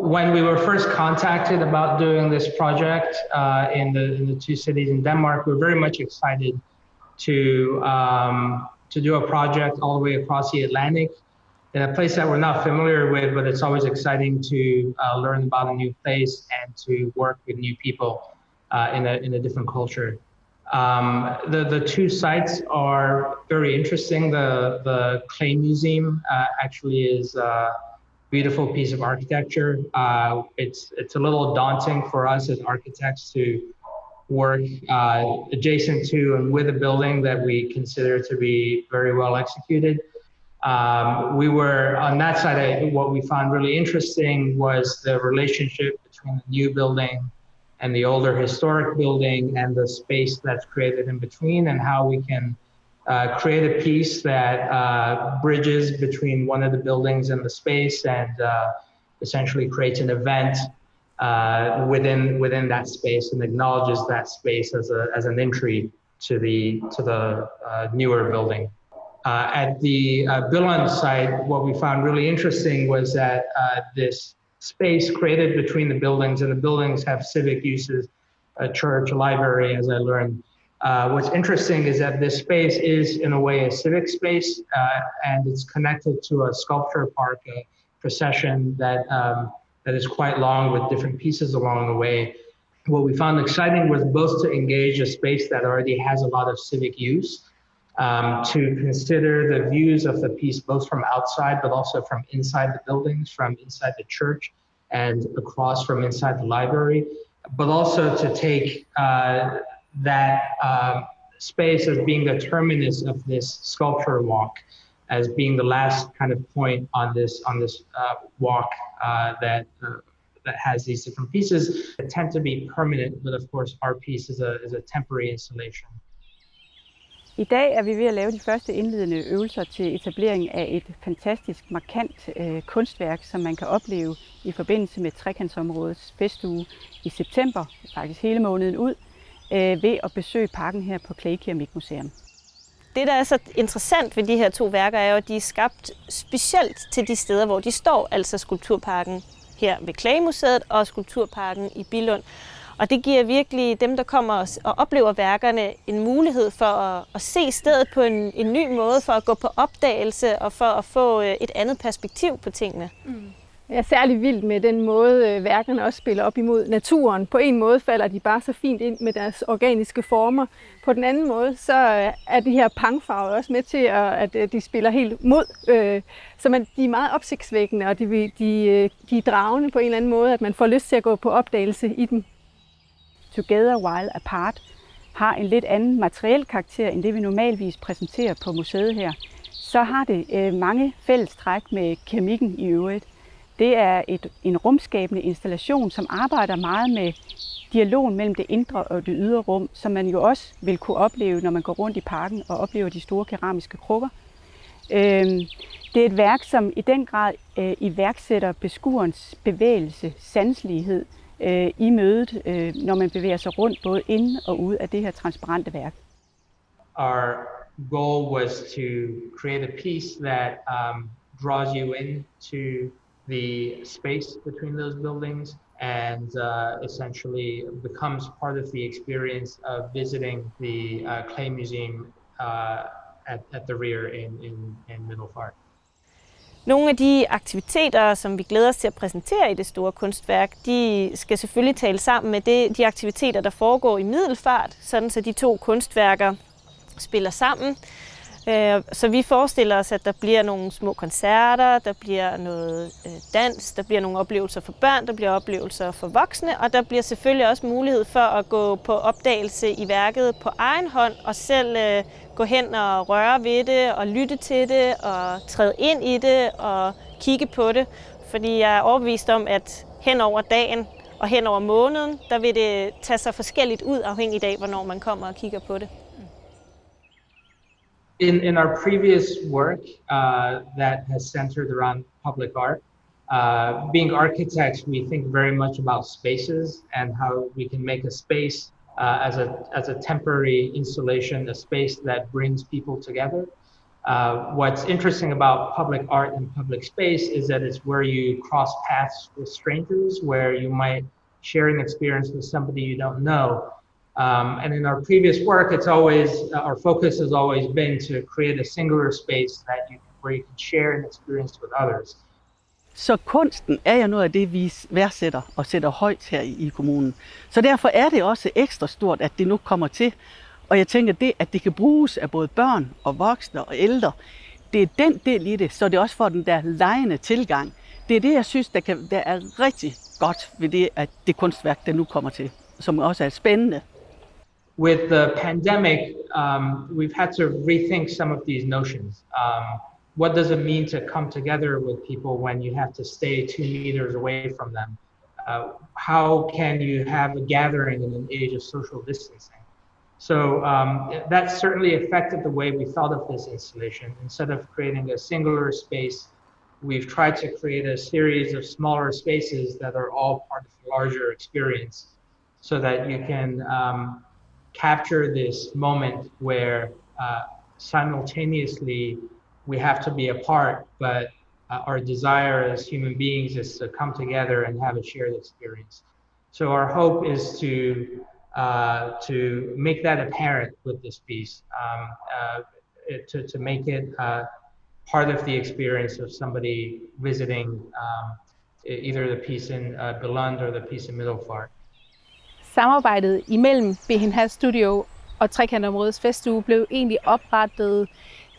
When we were first contacted about doing this project in the two cities in Denmark, we were very much excited to do a project all the way across the Atlantic in a place that we're not familiar with, but it's always exciting to learn about a new place and to work with new people in a different culture. The two sites are very interesting. The Clay Museum actually is a beautiful piece of architecture. It's a little daunting for us as architects to work adjacent to and with a building that we consider to be very well executed. We were on that side, what we found really interesting was the relationship between the new building and the older historic building and the space that's created in between, and how we can create a piece that bridges between one of the buildings and the space and essentially creates an event within that space and acknowledges that space as an entry to the newer building. At the Billund site, what we found really interesting was that this space created between the buildings, and the buildings have civic uses, a church, a library, as I learned. What's interesting is that this space is, in a way, a civic space, and it's connected to a sculpture park, a procession that is quite long with different pieces along the way. What we found exciting was both to engage a space that already has a lot of civic use, to consider the views of the piece both from outside but also from inside the buildings, from inside the church and across from inside the library, but also to take that space as being the terminus of this sculpture walk, as being the last kind of point on this walk that has these different pieces that tend to be permanent, but of course our piece is a temporary installation. I dag er vi ved at lave de første indledende øvelser til etablering af et fantastisk, markant kunstværk, som man kan opleve i forbindelse med Trekantsområdets festuge i september, faktisk hele måneden ud, ved at besøge parken her på Clay Keramikmuseum. Det, der er så interessant ved de her to værker, er jo, at de er skabt specielt til de steder, hvor de står, altså skulpturparken her ved Clay-museet og skulpturparken i Billund. Og det giver virkelig dem, der kommer og oplever værkerne, en mulighed for at se stedet på en ny måde, for at gå på opdagelse og for at få et andet perspektiv på tingene. Jeg er særlig vild med den måde, værkerne også spiller op imod naturen. På en måde falder de bare så fint ind med deres organiske former. På den anden måde, så er de her pangfarver også med til, at de spiller helt mod. Så de er meget opsigtsvækkende, og de er dragende på en eller anden måde, at man får lyst til at gå på opdagelse i dem. Together While Apart har en lidt anden materiel karakter, end det vi normalvis præsenterer på museet her. Så har det mange fællestræk med keramikken i øvrigt. Det er en rumskabende installation, som arbejder meget med dialogen mellem det indre og det ydre rum, som man jo også vil kunne opleve, når man går rundt i parken og oplever de store keramiske krukker. Det er et værk, som i den grad iværksætter beskuerens bevægelse, sanselighed i mødet, når man bevæger sig rundt både ind og ud af det her transparente værk. Our goal was to create a piece that draws you into the space between those buildings and essentially becomes part of the experience of visiting the Clay Museum at the rear in Middelfart. Nogle af de aktiviteter, som vi glæder os til at præsentere i det store kunstværk, de skal selvfølgelig tale sammen med de aktiviteter, der foregår i Middelfart, sådan så de to kunstværker spiller sammen. Så vi forestiller os, at der bliver nogle små koncerter, der bliver noget dans, der bliver nogle oplevelser for børn, der bliver oplevelser for voksne, og der bliver selvfølgelig også mulighed for at gå på opdagelse i værket på egen hånd og selv gå hen og røre ved det og lytte til det og træde ind i det og kigge på det. Fordi jeg er overbevist om, at hen over dagen og hen over måneden, der vil det tage sig forskelligt ud afhængigt af, hvornår man kommer og kigger på det. In our previous work that has centered around public art, being architects, we think very much about spaces and how we can make a space as a temporary installation, a space that brings people together. What's interesting about public art and public space is that it's where you cross paths with strangers, where you might share an experience with somebody you don't know. And in our previous work, it's always our focus has always been to create a singular space where you can share an experience with others. Så kunsten er jo noget af det, vi værdsætter og sætter højt her i kommunen. Så derfor er det også ekstra stort, at det nu kommer til. Og jeg tænker, at det kan bruges af både børn og voksne og ældre, det er den del i det, så det også får den der legende tilgang. Det er det, jeg synes, der er rigtig godt ved det, at det kunstværk, der nu kommer til, som også er spændende. With the pandemic, we've had to rethink some of these notions. What does it mean to come together with people when you have to stay 2 meters away from them? How can you have a gathering in an age of social distancing? So that certainly affected the way we thought of this installation. Instead of creating a singular space, we've tried to create a series of smaller spaces that are all part of a larger experience, so that you can capture this moment where simultaneously we have to be apart, but our desire as human beings is to come together and have a shared experience. So our hope is to make that apparent with this piece, to make it part of the experience of somebody visiting either the piece in Billund or the piece in Middelfart. Samarbejdet imellem Behin Studio og Trekantområdets festuge blev egentlig oprettet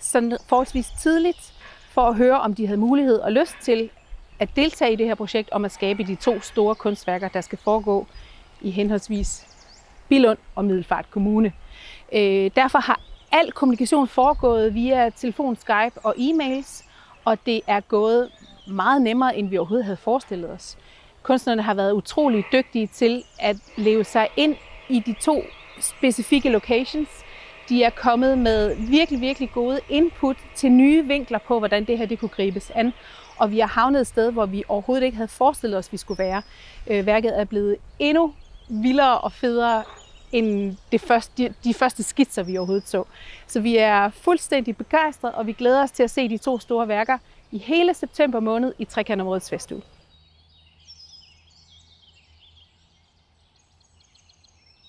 sådan forholdsvis tidligt for at høre, om de havde mulighed og lyst til at deltage i det her projekt om at skabe de 2 store kunstværker, der skal foregå i henholdsvis Billund og Middelfart Kommune. Derfor har al kommunikation foregået via telefon, Skype og e-mails, og det er gået meget nemmere, end vi overhovedet havde forestillet os. Kunstnerne har været utrolig dygtige til at leve sig ind i de 2 specifikke locations. De er kommet med virkelig, virkelig gode input til nye vinkler på, hvordan det her det kunne gribes an. Og vi har havnet et sted, hvor vi overhovedet ikke havde forestillet os, vi skulle være. Værket er blevet endnu vildere og federe end de første skitser, vi overhovedet så. Så vi er fuldstændig begejstrede, og vi glæder os til at se de 2 store værker i hele september måned i Trekantområdets festuge.